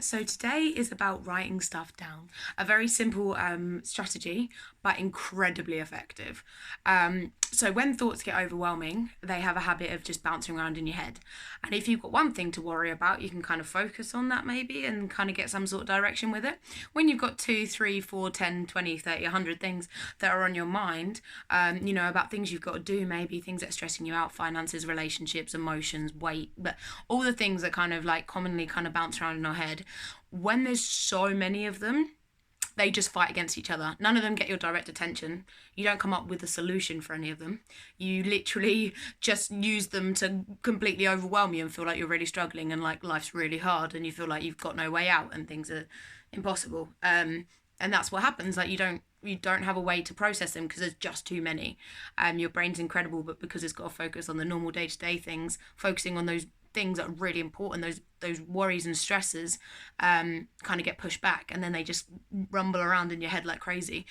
So today is about writing stuff down. A very simple strategy, but incredibly effective. So when thoughts get overwhelming, they have a habit of just bouncing around in your head. And if you've got one thing to worry about, you can kind of focus on that maybe and kind of get some sort of direction with it. When you've got 2, 3, 4, 10, 20, 30, 100 things that are on your mind, about things you've got to do, maybe things that are stressing you out, finances, relationships, emotions, weight, but all the things that kind of like commonly kind of bounce around in our head, when there's so many of them, they just fight against each other. None of them get your direct attention. You don't come up with a solution for any of them. You literally just use them to completely overwhelm you and feel like you're really struggling and like life's really hard and you feel like you've got no way out and things are impossible. And that's what happens. Like you don't have a way to process them because there's just too many. Your brain's incredible, but because it's got to focus on the normal day-to-day things, focusing on those things that are really important, those worries and stresses kind of get pushed back and then they just rumble around in your head like crazy.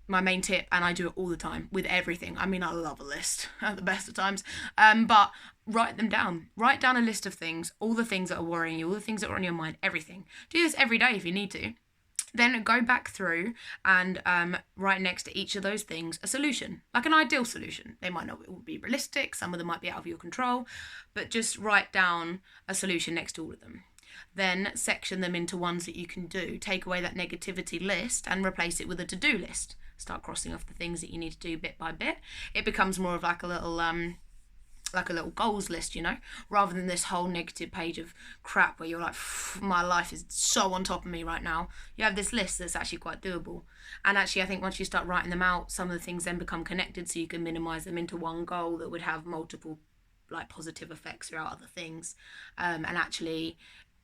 My main tip, and I do it all the time with everything, I mean, I love a list at the best of times, but write them down. Write down a list of things, all the things that are worrying you, all the things that are on your mind, everything. Do this every day if you need to. Then go back through and write next to each of those things a solution, like an ideal solution. They might not be realistic, some of them might be out of your control, but just write down a solution next to all of them. Then section them into ones that you can do. Take away that negativity list and replace it with a to-do list. Start crossing off the things that you need to do bit by bit. It becomes more of like a little goals list, rather than this whole negative page of crap where you're like, my life is so on top of me right now. You have this list that's actually quite doable. And actually, I think once you start writing them out, some of the things then become connected, so you can minimize them into one goal that would have multiple like positive effects throughout other things. And actually,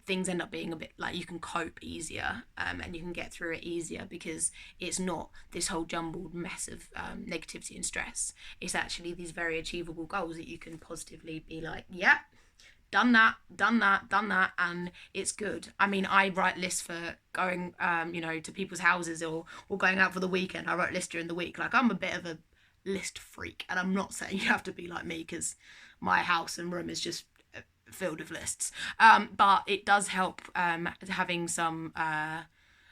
things end up being a bit like you can cope easier, and you can get through it easier because it's not this whole jumbled mess of negativity and stress. It's actually these very achievable goals that you can positively be like, yeah, done that, and it's good. I mean, I write lists for going, to people's houses or going out for the weekend. I write lists during the week. Like, I'm a bit of a list freak, and I'm not saying you have to be like me because my house and room is just filled with lists, but it does help having some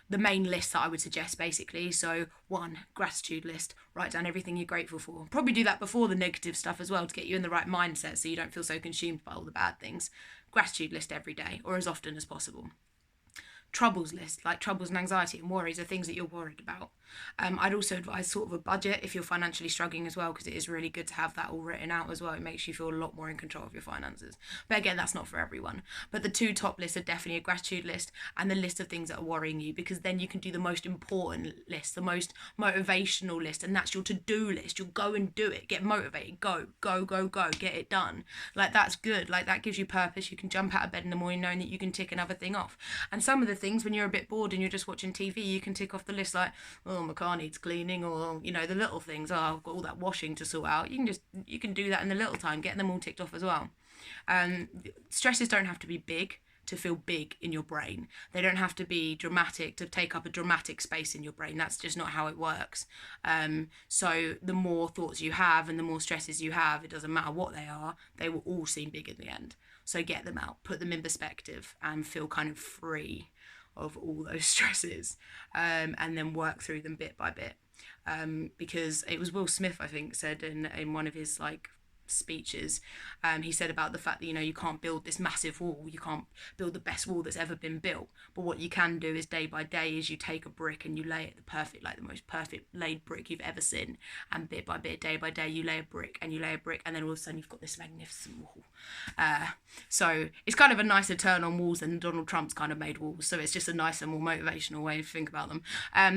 the main list that I would suggest, basically. So 1, gratitude list. Write down everything you're grateful for. Probably do that before the negative stuff as well to get you in the right mindset so you don't feel so consumed by all the bad things. Gratitude list every day or as often as possible. Troubles list, like troubles and anxiety and worries are things that you're worried about. I'd also advise sort of a budget if you're financially struggling as well, because it is really good to have that all written out as well. It makes you feel a lot more in control of your finances. But again, that's not for everyone. But the 2 top lists are definitely a gratitude list and the list of things that are worrying you, because then you can do the most important list, the most motivational list, and that's your to-do list. You'll go and do it, get motivated, go, get it done. Like, that's good. Like, that gives you purpose. You can jump out of bed in the morning knowing that you can tick another thing off. And some of the things, when you're a bit bored and you're just watching TV, you can tick off the list like, oh, my car needs cleaning, or the little things, oh, I've got all that washing to sort out. You can do that in the little time, getting them all ticked off as well. Stresses don't have to be big to feel big in your brain. They don't have to be dramatic to take up a dramatic space in your brain. That's just not how it works. So the more thoughts you have and the more stresses you have, it doesn't matter what they are, they will all seem big in the end. So get them out, put them in perspective, and feel kind of free of all those stresses, and then work through them bit by bit, because it was Will Smith, I think, said in one of his speeches, he said about the fact that you can't build this massive wall, you can't build the best wall that's ever been built, but what you can do is day by day is you take a brick and you lay it the most perfect laid brick you've ever seen, and bit by bit, day by day, you lay a brick and then all of a sudden you've got this magnificent wall. So it's kind of a nicer turn on walls than Donald Trump's kind of made walls, so it's just a nicer, more motivational way to think about them.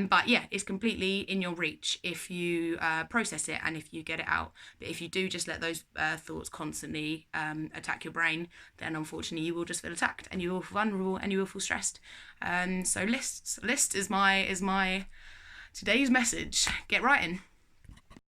But yeah, it's completely in your reach if you process it and if you get it out. But if you do just let those thoughts constantly attack your brain, then unfortunately you will just feel attacked and you will feel vulnerable and you will feel stressed. So list is my today's message. Get writing.